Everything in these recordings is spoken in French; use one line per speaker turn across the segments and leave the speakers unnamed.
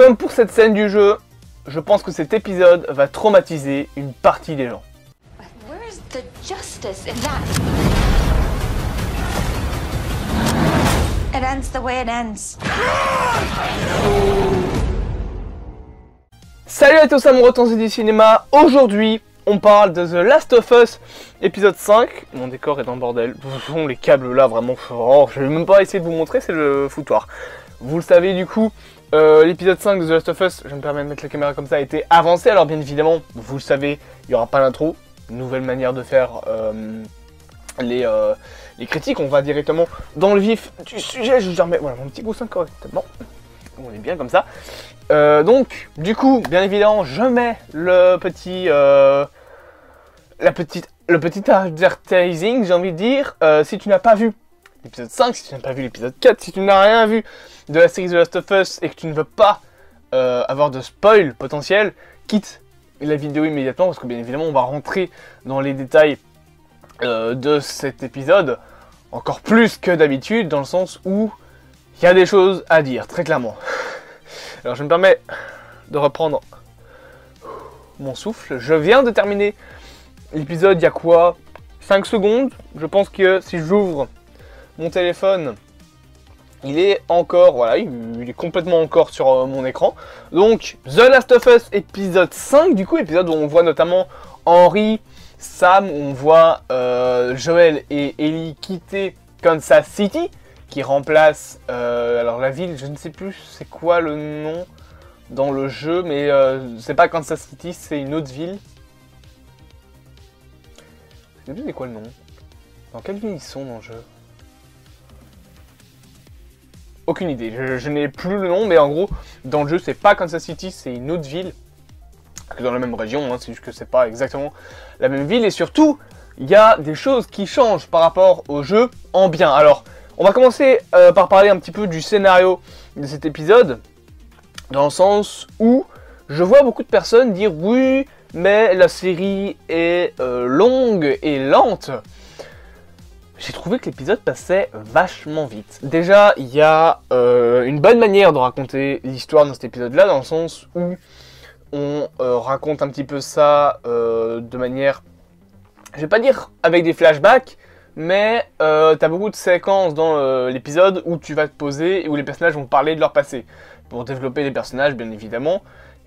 Comme pour cette scène du jeu, je pense que cet épisode va traumatiser une partie des gens.
Where's the justice in that? It ends the way it ends.
Salut à tous amoureux de du cinéma. Aujourd'hui, on parle de The Last of Us épisode 5. Mon décor est dans le bordel. Les câbles là, vraiment. Oh, je vais même pas essayer de vous montrer, c'est le foutoir. Vous le savez du coup, l'épisode 5 de The Last of Us, je me permets de mettre la caméra comme ça, a été avancé. Alors bien évidemment, vous le savez, il n'y aura pas d'intro. Nouvelle manière de faire les critiques. On va directement dans le vif du sujet. Je remets voilà, mon petit coussin correctement. On est bien comme ça. Donc, du coup, bien évidemment, je mets le petit advertising, j'ai envie de dire. Si tu n'as pas vu l'épisode 5, si tu n'as pas vu l'épisode 4, si tu n'as rien vu de la série The Last of Us et que tu ne veux pas avoir de spoil potentiel, quitte la vidéo immédiatement parce que bien évidemment, on va rentrer dans les détails de cet épisode encore plus que d'habitude, dans le sens où il y a des choses à dire, très clairement. Alors je me permets de reprendre mon souffle. Je viens de terminer l'épisode il y a quoi 5 secondes. Je pense que si j'ouvre mon téléphone, il est encore, voilà, il est complètement encore sur mon écran. Donc The Last of Us épisode 5, du coup, épisode où on voit notamment Henry, Sam, où on voit Joel et Ellie quitter Kansas City, qui remplace alors la ville, je ne sais plus c'est quoi le nom dans le jeu, mais c'est pas Kansas City, c'est une autre ville. Je sais plus c'est quoi le nom. Dans quelle ville ils sont dans le jeu? Aucune idée, je n'ai plus le nom, mais en gros, dans le jeu, c'est pas Kansas City, c'est une autre ville. Dans la même région, hein, c'est juste que c'est pas exactement la même ville. Et surtout, il y a des choses qui changent par rapport au jeu en bien. Alors, on va commencer par parler un petit peu du scénario de cet épisode, dans le sens où je vois beaucoup de personnes dire oui, mais la série est longue et lente. J'ai trouvé que l'épisode passait vachement vite. Déjà, il y a une bonne manière de raconter l'histoire dans cet épisode-là, dans le sens où on raconte un petit peu ça de manière, je vais pas dire avec des flashbacks, mais t'as beaucoup de séquences dans l'épisode où tu vas te poser et où les personnages vont parler de leur passé, pour développer les personnages bien évidemment.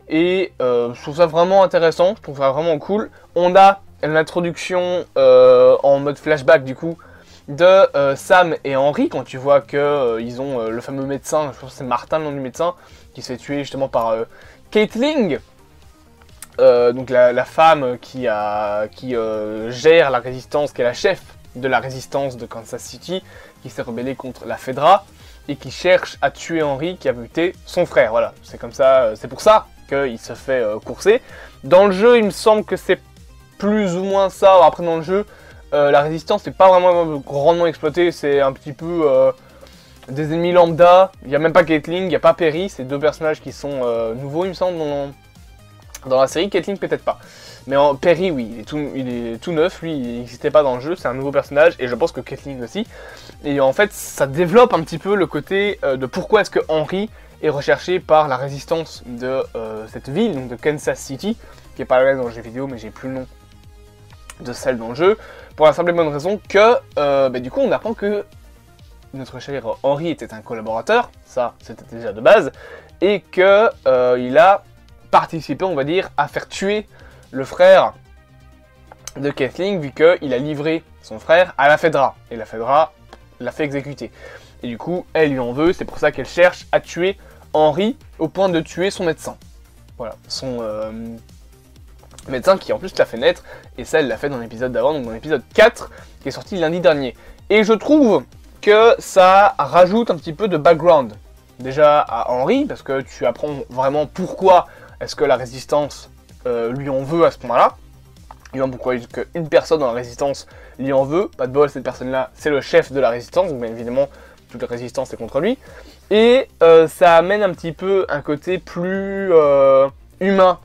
Et je trouve ça vraiment intéressant, je trouve ça vraiment cool. On a l'introduction en mode flashback du coup de Sam et Henry, quand tu vois que ils ont le fameux médecin, je pense que c'est Martin le nom du médecin, qui s'est tué justement par Caitlin, donc la femme qui gère la résistance, qui est la chef de la résistance de Kansas City, qui s'est rebellée contre la Fedra et qui cherche à tuer Henry qui a buté son frère. Voilà, c'est comme ça, c'est pour ça qu'il se fait courser. Dans le jeu, il me semble que c'est plus ou moins ça. Après, dans le jeu, la résistance n'est pas vraiment grandement exploitée, c'est un petit peu des ennemis lambda. Il n'y a même pas Caitlin, il n'y a pas Perry, c'est deux personnages qui sont nouveaux, il me semble, dans la série. Caitlin peut-être pas. Mais Perry, oui, il est tout neuf, lui, il n'existait pas dans le jeu, c'est un nouveau personnage, et je pense que Caitlin aussi. Et en fait, ça développe un petit peu le côté de pourquoi est-ce que Henry est recherché par la résistance de cette ville, donc de Kansas City, qui est pas la même dans le jeu vidéo, mais j'ai plus le nom de celle dans le jeu, pour la simple et bonne raison que, du coup, on apprend que notre cher Henry était un collaborateur, ça, c'était déjà de base, et que il a participé, on va dire, à faire tuer le frère de Caitlin, vu qu'il a livré son frère à la Fedra. Et la Fedra l'a fait exécuter. Et du coup, elle lui en veut, c'est pour ça qu'elle cherche à tuer Henry, au point de tuer son médecin. Voilà, son médecin qui en plus l'a fait naître, et ça elle l'a fait dans l'épisode d'avant, donc dans l'épisode 4, qui est sorti lundi dernier. Et je trouve que ça rajoute un petit peu de background, déjà à Henry, parce que tu apprends vraiment pourquoi est-ce que la résistance lui en veut à ce moment-là. Pourquoi une personne dans la résistance lui en veut. Pas de bol, cette personne-là, c'est le chef de la résistance, donc bien évidemment, toute la résistance est contre lui. Et ça amène un petit peu un côté plus humain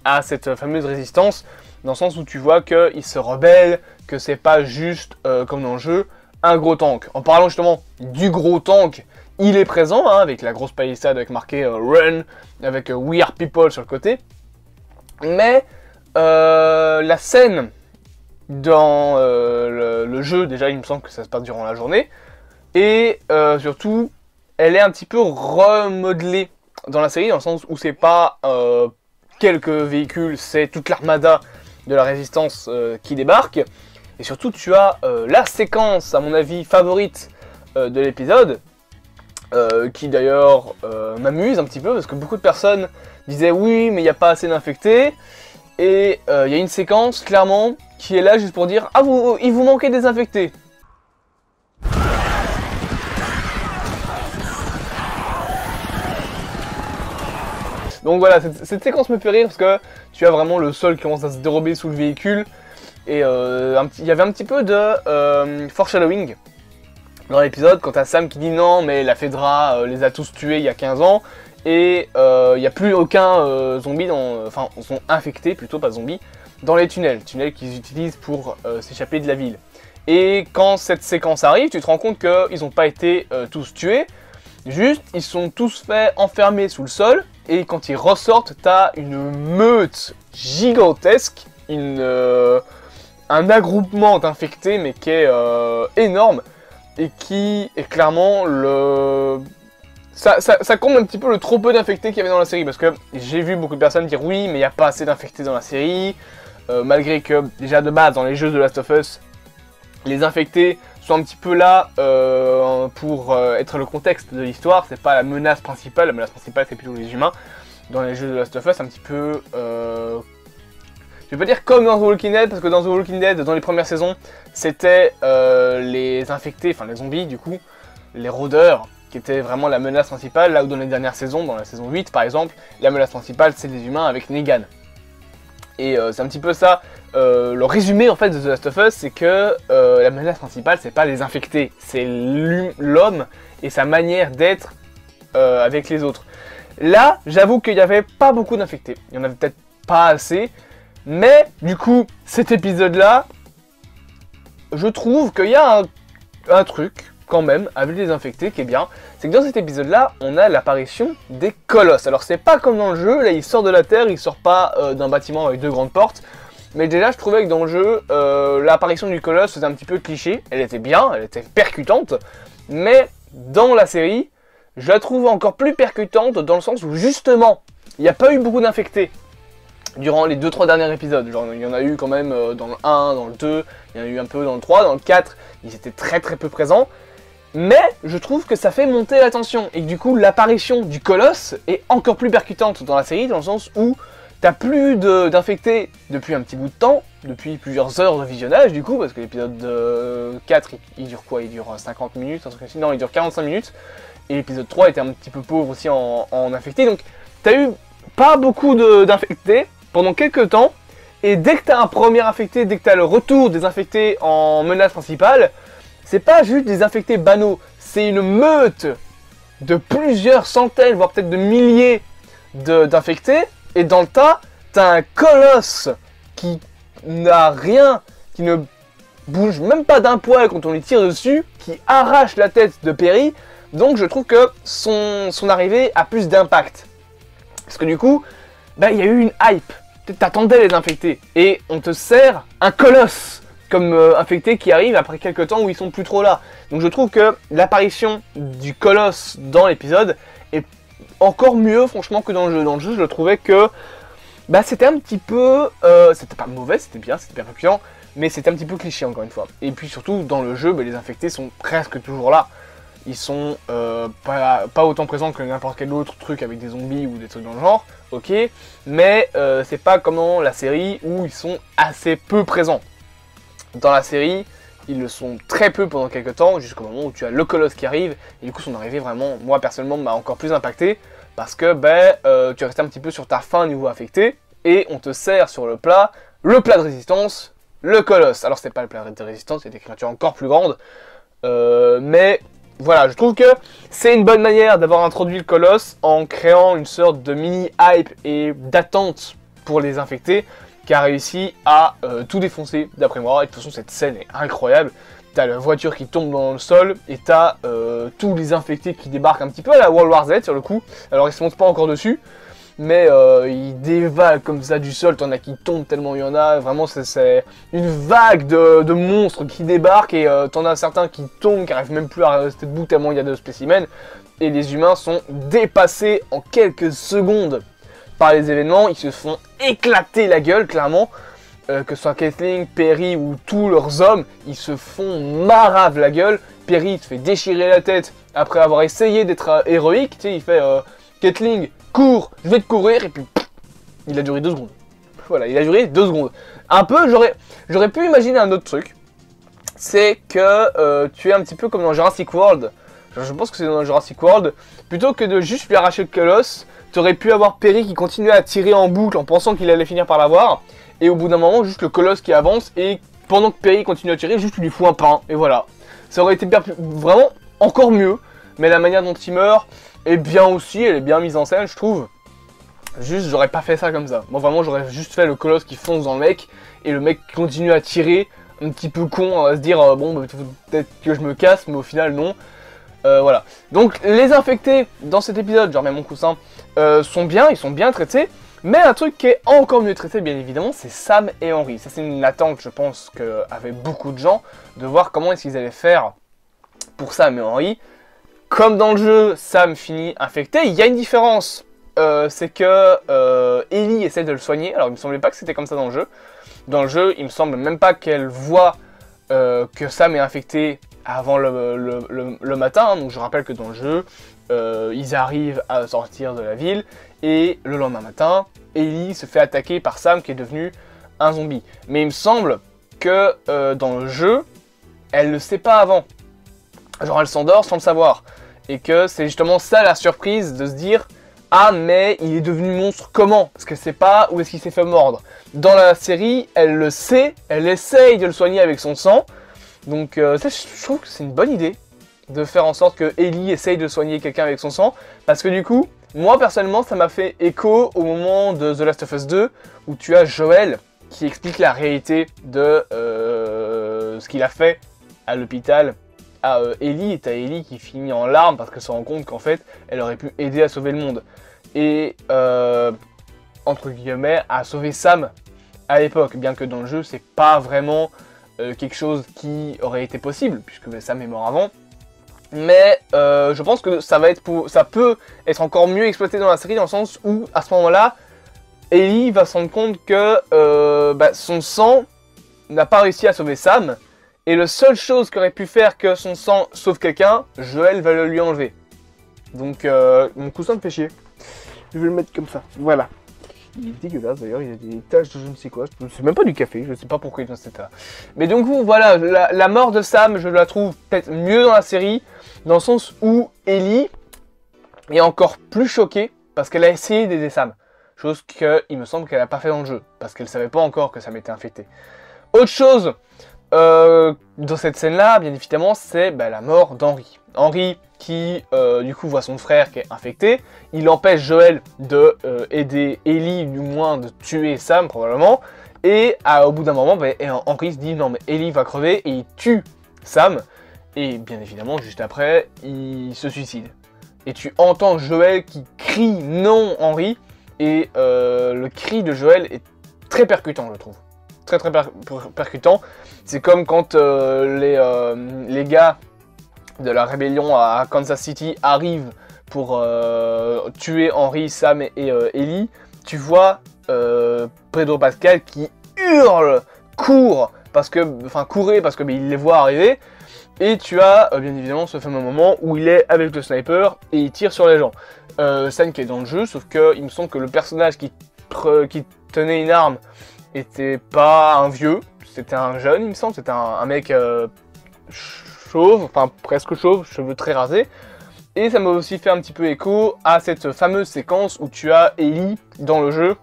à cette fameuse résistance, dans le sens où tu vois qu'il se rebelle, que c'est pas juste, comme dans le jeu, un gros tank. En parlant justement du gros tank il est présent, hein, avec la grosse palissade avec marqué Run, avec We Are People sur le côté. Mais la scène dans le jeu, déjà il me semble que ça se passe durant la journée. Et surtout, elle est un petit peu remodelée dans la série, dans le sens où c'est pas quelques véhicules, c'est toute l'armada de la résistance qui débarque. Et surtout, tu as la séquence, à mon avis, favorite de l'épisode, qui d'ailleurs m'amuse un petit peu, parce que beaucoup de personnes disaient oui, mais il n'y a pas assez d'infectés. Et il y a une séquence, clairement, qui est là juste pour dire ah, il vous manquait des infectés. Donc voilà, cette séquence me fait rire parce que tu as vraiment le sol qui commence à se dérober sous le véhicule. Et il y avait un petit peu de foreshadowing dans l'épisode quand t'as Sam qui dit non mais la Fedra les a tous tués il y a 15 ans. Et il n'y a plus aucun zombie, enfin sont infectés plutôt, pas zombies, dans les tunnels qu'ils utilisent pour s'échapper de la ville. Et quand cette séquence arrive, tu te rends compte qu'ils n'ont pas été tous tués, juste ils sont tous faits enfermer sous le sol. Et quand ils ressortent, t'as une meute gigantesque, un agroupement d'infectés, mais qui est énorme, et qui est clairement le... Ça comble un petit peu le trop peu d'infectés qu'il y avait dans la série, parce que j'ai vu beaucoup de personnes dire oui, mais il n'y a pas assez d'infectés dans la série, malgré que, déjà de base, dans les jeux de Last of Us, les infectés sont un petit peu là pour être le contexte de l'histoire, c'est pas la menace principale c'est plutôt les humains. Dans les jeux de Last of Us, un petit peu... je vais pas dire comme dans The Walking Dead, parce que dans The Walking Dead, dans les premières saisons, c'était les infectés, enfin les zombies du coup, les rôdeurs, qui étaient vraiment la menace principale, là où dans les dernières saisons, dans la saison 8 par exemple, la menace principale c'est les humains avec Negan. Et c'est un petit peu ça, le résumé en fait de The Last of Us, c'est que la menace principale c'est pas les infectés, c'est l'homme et sa manière d'être avec les autres. Là, j'avoue qu'il n'y avait pas beaucoup d'infectés, il n'y en avait peut-être pas assez, mais du coup, cet épisode-là, je trouve qu'il y a un truc, quand même, avec les infectés qui est bien, c'est que dans cet épisode-là, on a l'apparition des colosses. Alors c'est pas comme dans le jeu, là il sort de la terre, il sort pas d'un bâtiment avec deux grandes portes, mais déjà je trouvais que dans le jeu, l'apparition du colosse faisait un petit peu cliché, elle était bien, elle était percutante, mais dans la série, je la trouve encore plus percutante dans le sens où justement, il n'y a pas eu beaucoup d'infectés durant les 2-3 derniers épisodes. Genre il y en a eu quand même dans le 1, dans le 2, il y en a eu un peu dans le 3, dans le 4, ils étaient très peu présents. Mais je trouve que ça fait monter la tension et que du coup l'apparition du colosse est encore plus percutante dans la série, dans le sens où t'as plus d'infectés depuis un petit bout de temps, depuis plusieurs heures de visionnage du coup, parce que l'épisode 4 il dure quoi? Il dure 50 minutes, un truc ainsi. Non, il dure 45 minutes, et l'épisode 3 était un petit peu pauvre aussi en infectés, donc t'as eu pas beaucoup d'infectés pendant quelques temps, et dès que t'as un premier infecté, dès que t'as le retour des infectés en menace principale, c'est pas juste des infectés banaux, c'est une meute de plusieurs centaines, voire peut-être de milliers d'infectés. Et dans le tas, t'as un colosse qui n'a rien, qui ne bouge même pas d'un poil quand on lui tire dessus, qui arrache la tête de Perry. Donc je trouve que son arrivée a plus d'impact. Parce que du coup, bah, y a eu une hype. T'attendais les infectés. Et on te sert un colosse comme infectés qui arrivent après quelques temps où ils sont plus trop là. Donc je trouve que l'apparition du colosse dans l'épisode est encore mieux franchement que dans le jeu. Dans le jeu je trouvais que bah, c'était un petit peu... c'était pas mauvais, c'était bien percutant, mais c'était un petit peu cliché encore une fois. Et puis surtout dans le jeu, bah, les infectés sont presque toujours là. Ils sont pas autant présents que n'importe quel autre truc avec des zombies ou des trucs dans le genre, ok, mais c'est pas comme dans la série où ils sont assez peu présents. Dans la série, ils le sont très peu pendant quelques temps, jusqu'au moment où tu as le colosse qui arrive, et du coup son arrivée vraiment, moi personnellement, m'a encore plus impacté, parce que tu restes un petit peu sur ta faim niveau affecté, et on te sert sur le plat de résistance, le colosse. Alors c'est pas le plat de résistance, c'est des créatures encore plus grandes, mais voilà, je trouve que c'est une bonne manière d'avoir introduit le colosse en créant une sorte de mini hype et d'attente pour les infectés, qui a réussi à tout défoncer d'après moi. Et de toute façon cette scène est incroyable. t'as la voiture qui tombe dans le sol, et t'as tous les infectés qui débarquent un petit peu à la World War Z sur le coup. Alors ils se montent pas encore dessus, mais ils dévalent comme ça du sol, t'en as qui tombent tellement il y en a, vraiment c'est une vague de monstres qui débarquent, et t'en as certains qui tombent, qui arrivent même plus à rester debout tellement il y a de spécimens, et les humains sont dépassés en quelques secondes par les événements, ils se font éclater la gueule clairement, que ce soit Caitlyn, Perry ou tous leurs hommes, ils se font marave la gueule. Perry se fait déchirer la tête après avoir essayé d'être héroïque, tu sais, il fait Caitlyn, cours, je vais te courir, et puis pff, il a duré 2 secondes. Voilà, il a duré 2 secondes. Un peu, j'aurais pu imaginer un autre truc, c'est que tu es un petit peu comme dans Jurassic World. Je pense que c'est dans Jurassic World, plutôt que de juste lui arracher le colosse, tu aurais pu avoir Perry qui continuait à tirer en boucle en pensant qu'il allait finir par l'avoir, et au bout d'un moment, juste le colosse qui avance, et pendant que Perry continue à tirer, juste tu lui fous un pain, et voilà. Ça aurait été vraiment encore mieux, mais la manière dont il meurt est bien aussi, elle est bien mise en scène, je trouve. Juste, j'aurais pas fait ça comme ça. Moi, vraiment, j'aurais juste fait le colosse qui fonce dans le mec, et le mec qui continue à tirer, un petit peu con, à se dire, bon, bah, peut-être que je me casse, mais au final, non. Voilà. Donc, les infectés, dans cet épisode, je remets mon coussin, sont bien, ils sont bien traités. Mais un truc qui est encore mieux traité, bien évidemment, c'est Sam et Henry. Ça, c'est une attente, je pense, qu'avaient beaucoup de gens, de voir comment est-ce qu'ils allaient faire pour Sam et Henry. Comme dans le jeu, Sam finit infecté. Il y a une différence, c'est que Ellie essaie de le soigner. Alors, il me semblait pas que c'était comme ça dans le jeu. Dans le jeu, il me semble même pas qu'elle voit que Sam est infecté avant le matin. Donc, je rappelle que dans le jeu, ils arrivent à sortir de la ville. Et le lendemain matin, Ellie se fait attaquer par Sam qui est devenu un zombie. Mais il me semble que dans le jeu, elle le sait pas avant. Genre elle s'endort sans le savoir. Et que c'est justement ça la surprise de se dire « Ah mais il est devenu monstre comment ?» Parce qu'elle sait pas où est-ce qu'il s'est fait mordre. Dans la série, elle le sait, elle essaye de le soigner avec son sang. Donc ça, je trouve que c'est une bonne idée de faire en sorte que Ellie essaye de soigner quelqu'un avec son sang. Parce que du coup, moi personnellement ça m'a fait écho au moment de The Last of Us 2 où tu as Joel qui explique la réalité de ce qu'il a fait à l'hôpital à Ellie, et t'as Ellie qui finit en larmes parce qu'elle se rend compte qu'en fait elle aurait pu aider à sauver le monde et entre guillemets à sauver Sam à l'époque, bien que dans le jeu c'est pas vraiment quelque chose qui aurait été possible puisque Sam est mort avant. Mais je pense que ça peut être encore mieux exploité dans la série dans le sens où à ce moment-là, Ellie va se rendre compte que son sang n'a pas réussi à sauver Sam. Et la seule chose qui aurait pu faire que son sang sauve quelqu'un, Joel va le lui enlever. Donc mon coussin me fait chier. Je vais le mettre comme ça, voilà. Il est dégueulasse d'ailleurs, il a des taches de je ne sais quoi, c'est même pas du café, je sais pas pourquoi il est dans cet état. Mais donc voilà, la mort de Sam, je la trouve peut-être mieux dans la série, dans le sens où Ellie est encore plus choquée parce qu'elle a essayé d'aider Sam. Chose qu'il me semble qu'elle n'a pas fait dans le jeu, parce qu'elle savait pas encore que Sam était infecté. Autre chose dans cette scène-là, bien évidemment, c'est la mort d'Henry. Henry qui du coup voit son frère qui est infecté, il empêche Joel de aider Ellie, du moins de tuer Sam probablement, et au bout d'un moment, Henry se dit non mais Ellie va crever et il tue Sam, et bien évidemment juste après il se suicide. Et tu entends Joel qui crie non Henry, et le cri de Joel est très percutant je trouve. Très percutant, c'est comme quand les gars de la rébellion à Kansas City arrivent pour tuer Henry, Sam et Ellie. Tu vois Pedro Pascal qui hurle, court, courait parce que il les voit arriver. Et tu as bien évidemment ce fameux moment où il est avec le sniper et il tire sur les gens. Scène qui est dans le jeu, sauf que il me semble que le personnage qui tenait une arme était pas un vieux, c'était un jeune il me semble, c'était un mec chauve, enfin presque chauve, cheveux très rasés. Et ça m'a aussi fait un petit peu écho à cette fameuse séquence où tu as Ellie dans le jeu.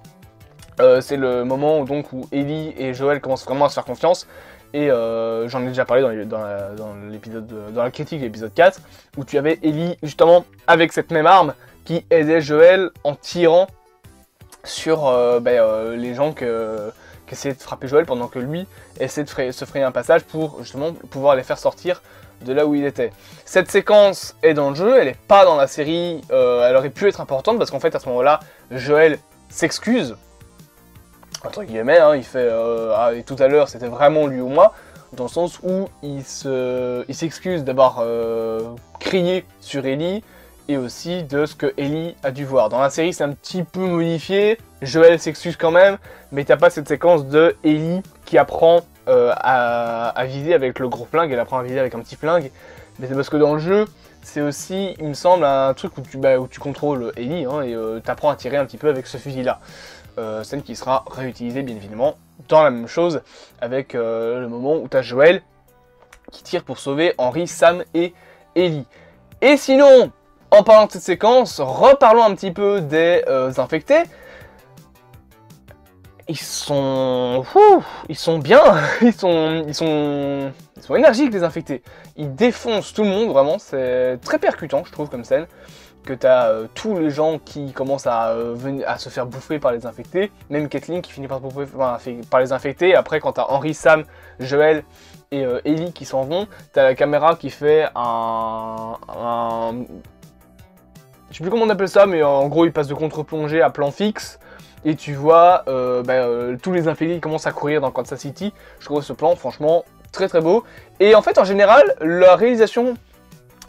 C'est le moment où Ellie et Joel commencent vraiment à se faire confiance. Et j'en ai déjà parlé dans la critique de l'épisode 4, où tu avais Ellie justement avec cette même arme qui aidait Joel en tirant sur les gens qui essayait de frapper Joel pendant que lui essayait de se frayer un passage pour justement pouvoir les faire sortir de là où il était. Cette séquence est dans le jeu, elle n'est pas dans la série, elle aurait pu être importante parce qu'en fait à ce moment-là, Joel s'excuse, entre guillemets, hein, il fait et tout à l'heure c'était vraiment lui ou moi, dans le sens où il s'excuse d'avoir crié sur Ellie et aussi de ce que Ellie a dû voir. Dans la série c'est un petit peu modifié, Joel s'excuse quand même, mais t'as pas cette séquence de Ellie qui apprend à viser avec le gros flingue, elle apprend à viser avec un petit flingue, mais c'est parce que dans le jeu, c'est aussi, il me semble, un truc où tu contrôles Ellie hein, et t'apprends à tirer un petit peu avec ce fusil-là. Scène qui sera réutilisée bien évidemment dans la même chose avec le moment où t'as Joel qui tire pour sauver Henry, Sam et Ellie. Et sinon, en parlant de cette séquence, reparlons un petit peu des infectés. Ils sont bien, ils sont énergiques les infectés. Ils défoncent tout le monde, vraiment, c'est très percutant je trouve comme scène. Que t'as tous les gens qui commencent à se faire bouffer par les infectés, même Caitlyn qui finit par se bouffer par les infectés. Après quand t'as Henry, Sam, Joel et Ellie qui s'en vont, t'as la caméra qui fait je sais plus comment on appelle ça, mais en gros il passe de contre-plongée à plan fixe. Et tu vois tous les infectés qui commencent à courir dans Kansas City. Je trouve ce plan franchement très très beau. Et en fait en général, la réalisation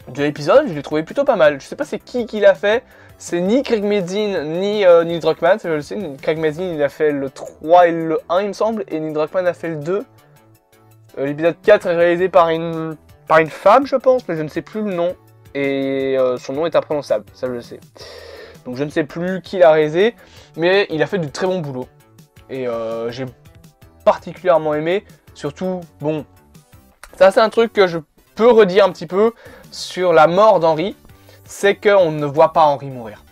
de l'épisode, je l'ai trouvé plutôt pas mal. Je sais pas c'est qui l'a fait. C'est ni Craig Mazin ni Neil Druckmann, je le sais. Craig Mazin il a fait le 3 et le 1 il me semble. Et Neil Druckmann a fait le 2. L'épisode 4 est réalisé par une femme je pense, mais je ne sais plus le nom. Et son nom est imprononçable, ça je le sais. Donc je ne sais plus qui l'a réalisé, mais il a fait du très bon boulot. Et j'ai particulièrement aimé, surtout, bon, ça c'est un truc que je peux redire un petit peu sur la mort d'Henry, c'est qu'on ne voit pas Henry mourir.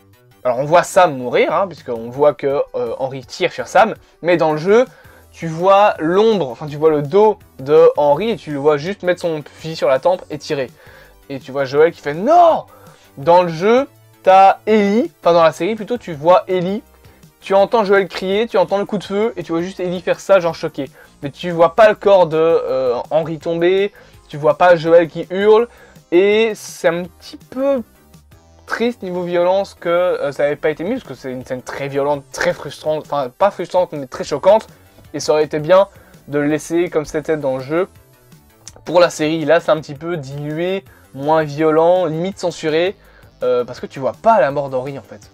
Alors on voit Sam mourir, hein, puisqu'on voit que Henry tire sur Sam, mais dans le jeu, tu vois l'ombre, enfin tu vois le dos de Henry et tu le vois juste mettre son fusil sur la tempe et tirer. Et tu vois Joel qui fait non. Dans le jeu, t'as Ellie, enfin dans la série plutôt, tu vois Ellie, tu entends Joel crier, tu entends le coup de feu, et tu vois juste Ellie faire ça, genre choqué. Mais tu vois pas le corps de Henry tomber, tu vois pas Joel qui hurle, et c'est un petit peu triste niveau violence que ça n'avait pas été mis, parce que c'est une scène très violente, très frustrante, enfin pas frustrante, mais très choquante, et ça aurait été bien de le laisser comme c'était dans le jeu. Pour la série, là c'est un petit peu dilué, moins violent, limite censuré, parce que tu vois pas la mort d'Henry en fait.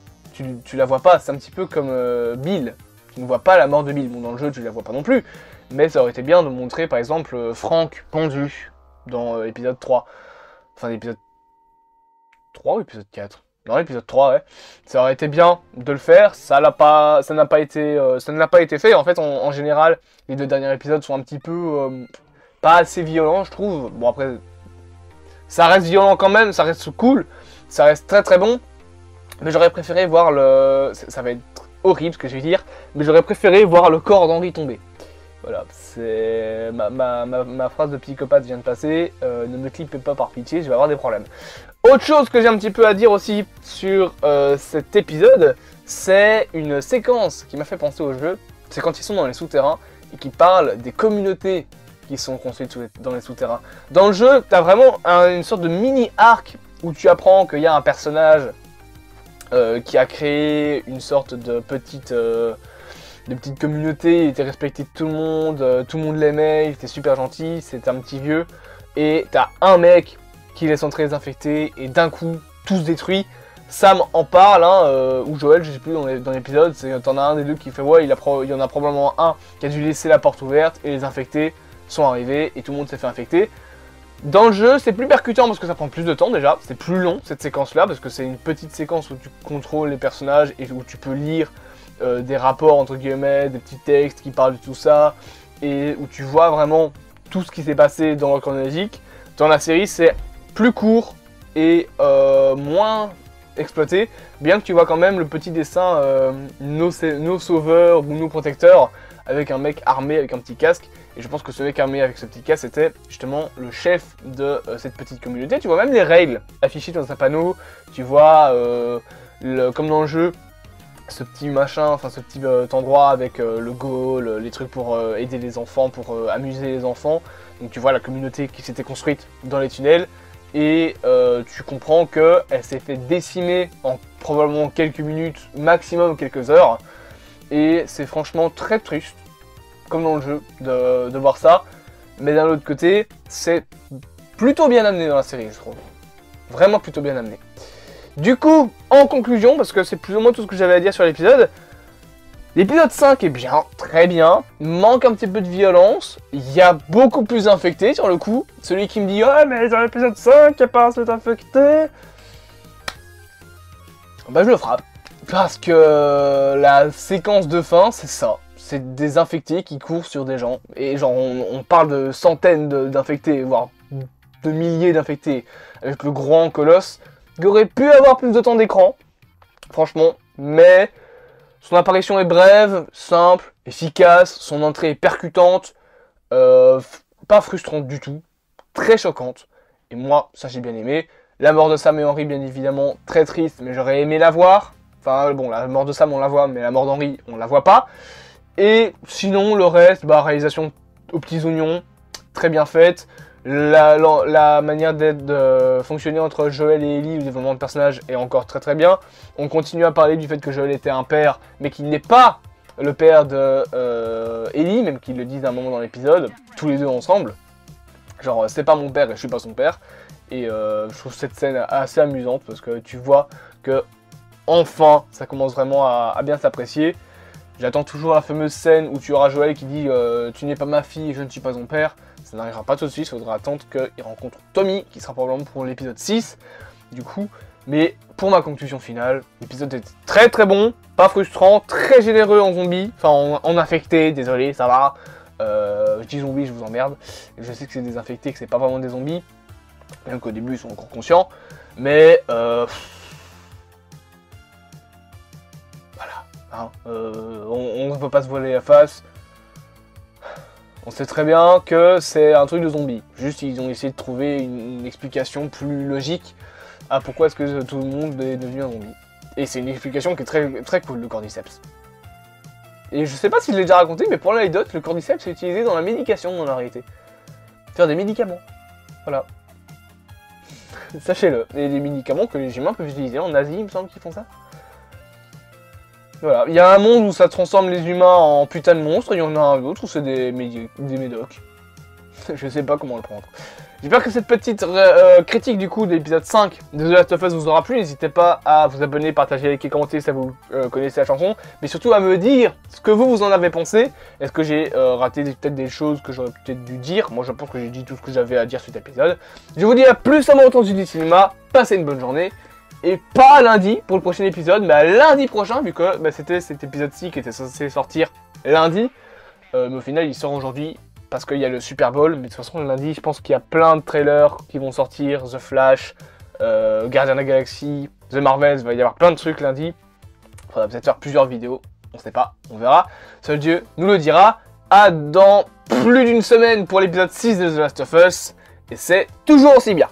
Tu la vois pas, c'est un petit peu comme Bill. Tu ne vois pas la mort de Bill. Bon, dans le jeu, tu la vois pas non plus. Mais ça aurait été bien de montrer par exemple Frank pendu dans l'épisode 3. Enfin, l'épisode 3 ou épisode 4 ? Non, l'épisode 3, ouais. Ça aurait été bien de le faire. Ça n'a pas été fait. En fait, en général, les deux derniers épisodes sont un petit peu pas assez violents, je trouve. Bon, après, ça reste violent quand même, ça reste cool. Ça reste très très bon, mais j'aurais préféré voir le... Ça va être horrible ce que je vais dire, mais j'aurais préféré voir le corps d'Henry tomber. Voilà, c'est... Ma phrase de psychopathe vient de passer, ne me clippez pas par pitié, je vais avoir des problèmes. Autre chose que j'ai un petit peu à dire aussi sur cet épisode, c'est une séquence qui m'a fait penser au jeu, c'est quand ils sont dans les souterrains et qui parlent des communautés qui sont construites dans les souterrains. Dans le jeu, tu as vraiment une sorte de mini-arc où tu apprends qu'il y a un personnage qui a créé une sorte de petite communauté, il était respecté de tout le monde l'aimait, il était super gentil, c'était un petit vieux, et t'as un mec qui laisse entrer les infectés, et d'un coup, tout se détruit. Sam en parle, hein, ou Joel, je sais plus dans l'épisode, t'en as un des deux qui fait ouais, il y en a probablement un qui a dû laisser la porte ouverte, et les infectés sont arrivés, et tout le monde s'est fait infecter. Dans le jeu, c'est plus percutant parce que ça prend plus de temps déjà, c'est plus long cette séquence-là, parce que c'est une petite séquence où tu contrôles les personnages et où tu peux lire des rapports entre guillemets, des petits textes qui parlent de tout ça, et où tu vois vraiment tout ce qui s'est passé dans le chronologique. Dans la série, c'est plus court et moins exploité, bien que tu vois quand même le petit dessin nos sauveurs ou nos protecteurs, avec un mec armé avec un petit casque. Et je pense que ce mec armé avec ce petit casque était justement le chef de cette petite communauté. Tu vois même les règles affichées dans un panneau. Tu vois, comme dans le jeu, ce petit machin, enfin ce petit endroit avec le goal, les trucs pour aider les enfants, pour amuser les enfants. Donc tu vois la communauté qui s'était construite dans les tunnels et tu comprends qu'elle s'est fait décimer en probablement quelques minutes, maximum quelques heures. Et c'est franchement très triste, comme dans le jeu, de voir ça. Mais d'un autre côté, c'est plutôt bien amené dans la série, je trouve. Vraiment plutôt bien amené. Du coup, en conclusion, parce que c'est plus ou moins tout ce que j'avais à dire sur l'épisode, l'épisode 5 est bien, très bien, manque un petit peu de violence, il y a beaucoup plus d'infectés sur le coup. Celui qui me dit « Ah, mais dans l'épisode 5, il n'y a pas assez d'infectés », bah je le frappe. Parce que la séquence de fin, c'est ça. C'est des infectés qui courent sur des gens. Et genre, on parle de centaines d'infectés, voire de milliers d'infectés. Avec le grand colosse, qui aurait pu avoir plus de temps d'écran, franchement. Mais son apparition est brève, simple, efficace. Son entrée est percutante, pas frustrante du tout. Très choquante. Et moi, ça j'ai bien aimé. La mort de Sam et Henry, bien évidemment, très triste, mais j'aurais aimé la voir. Enfin, bon, la mort de Sam, on la voit, mais la mort d'Henry, on la voit pas. Et sinon, le reste, bah, réalisation aux petits oignons, très bien faite. La manière de fonctionner entre Joel et Ellie, le développement de personnage est encore très très bien. On continue à parler du fait que Joel était un père, mais qu'il n'est pas le père de Ellie, même qu'ils le disent à un moment dans l'épisode, tous les deux ensemble. Genre, c'est pas mon père et je suis pas son père. Et je trouve cette scène assez amusante parce que tu vois que enfin ça commence vraiment à bien s'apprécier. J'attends toujours la fameuse scène où tu auras Joel qui dit tu n'es pas ma fille et je ne suis pas ton père. Ça n'arrivera pas tout de suite, il faudra attendre qu'il rencontre Tommy qui sera probablement pour l'épisode 6 du coup. Mais pour ma conclusion finale, l'épisode est très très bon, pas frustrant, très généreux en zombies, enfin en infectés, désolé, ça va. Je dis zombies, je vous emmerde. Je sais que c'est des infectés, que c'est pas vraiment des zombies. Même qu'au début ils sont encore conscients. Mais voilà. Hein, on ne peut pas se voiler la face. On sait très bien que c'est un truc de zombie. Juste ils ont essayé de trouver une explication plus logique à pourquoi est-ce que tout le monde est devenu un zombie. Et c'est une explication qui est très, très cool, le cordyceps. Et je sais pas si je l'ai déjà raconté, mais pour l'anecdote, le cordyceps est utilisé dans la médication dans la réalité. Faire des médicaments. Voilà. Sachez-le. Et des médicaments que les humains peuvent utiliser. En Asie, il me semble qu'ils font ça. Voilà. Il y a un monde où ça transforme les humains en putain de monstres. Il y en a un autre où c'est des médocs. Je sais pas comment le prendre. J'espère que cette petite critique du coup de l'épisode 5 de The Last of Us vous aura plu. N'hésitez pas à vous abonner, partager, liker, commenter si vous connaissez la chanson. Mais surtout à me dire ce que vous en avez pensé. Est-ce que j'ai raté peut-être des choses que j'aurais peut-être dû dire? Moi je pense que j'ai dit tout ce que j'avais à dire sur cet épisode. Je vous dis à plus à mon entendu du cinéma. Passez une bonne journée. Et pas lundi pour le prochain épisode, mais à lundi prochain, vu que c'était cet épisode-ci qui était censé sortir lundi. Mais au final il sort aujourd'hui. Parce qu'il y a le Super Bowl, mais de toute façon le lundi, je pense qu'il y a plein de trailers qui vont sortir, The Flash, Guardians of the Galaxy, The Marvels, il va y avoir plein de trucs lundi. Il faudra peut-être faire plusieurs vidéos, on sait pas, on verra. Seul Dieu nous le dira. À dans plus d'une semaine pour l'épisode 6 de The Last of Us, et c'est toujours aussi bien.